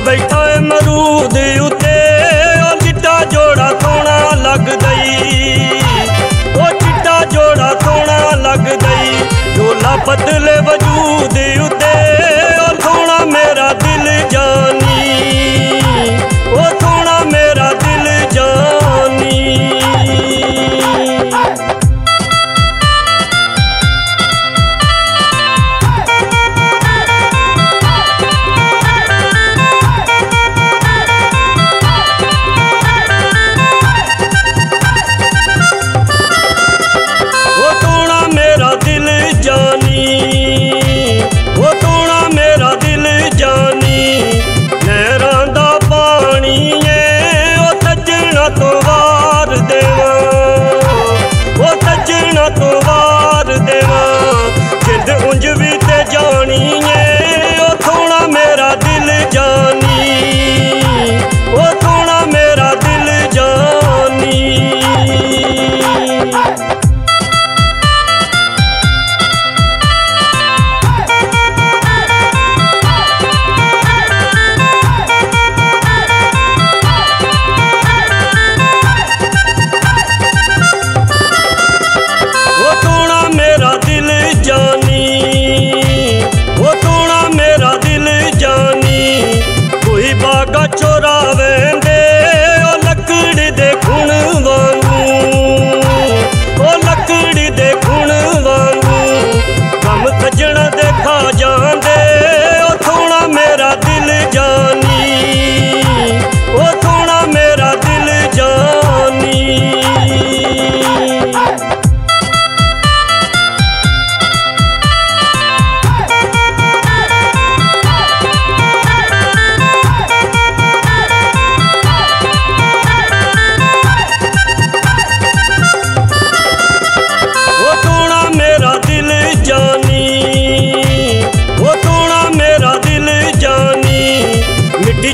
बैठा है मरूद उते ओ चिट्टा जोड़ा सोना लग दई, ओ चिट्टा जोड़ा सोना लग दई। डोला बदले वजूद उते ओ सोना मेरा दिल जानी, ओ सोना मेरा दिल जानी। उंज भी ते जानी है ओ सोना मेरा दिल जानी, ओ सोना मेरा दिल जानी। ओ सोना मेरा दिल जानी, ओ सोना मेरा दिल जानी। कोई बागा चोरावे दे ओ लकड़ी दे खुण वांगू, ओ लकड़ी दे खुण वांगू। कम सजना देखा जांदे ओ सोना मेरा दिल जानी, ओ सोना मेरा दिल जानी।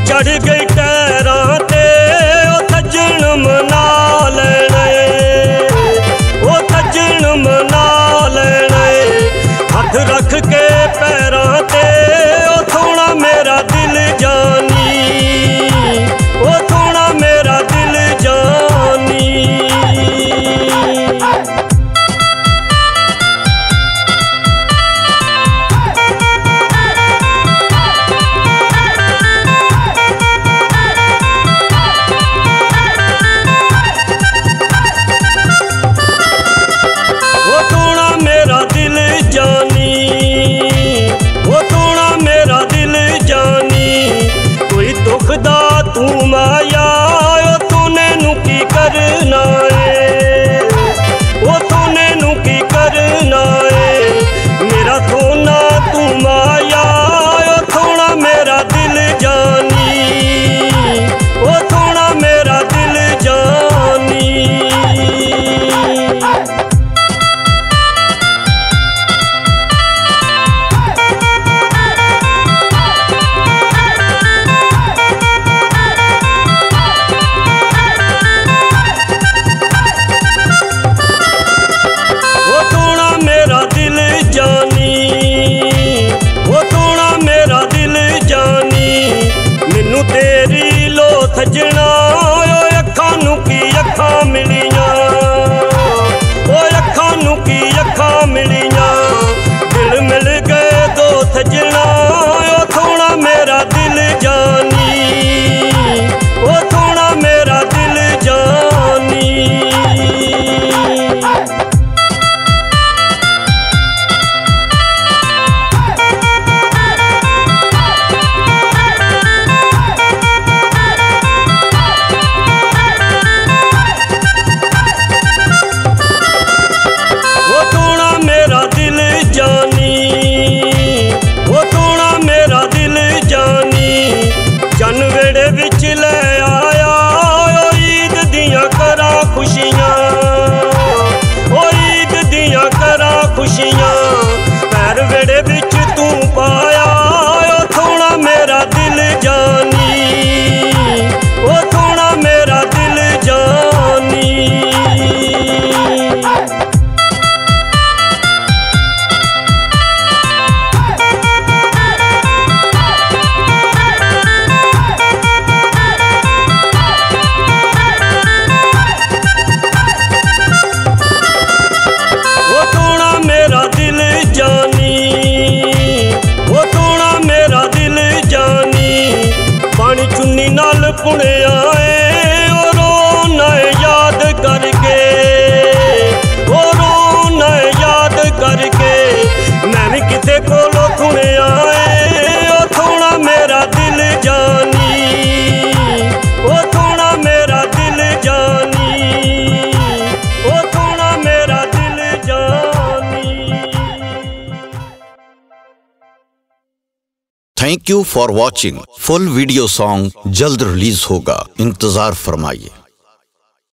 चढ़ गई टैरां ते ओ सज्जन मना लेने, ओ सज्जन मना लेने। हथ रख के पैरां ते ओ सोना मेरा दिल जानी, ओ सोना मेरा दिल जानी। Thank you for watching. Full video song जल्द रिलीज होगा, इंतजार फरमाइए।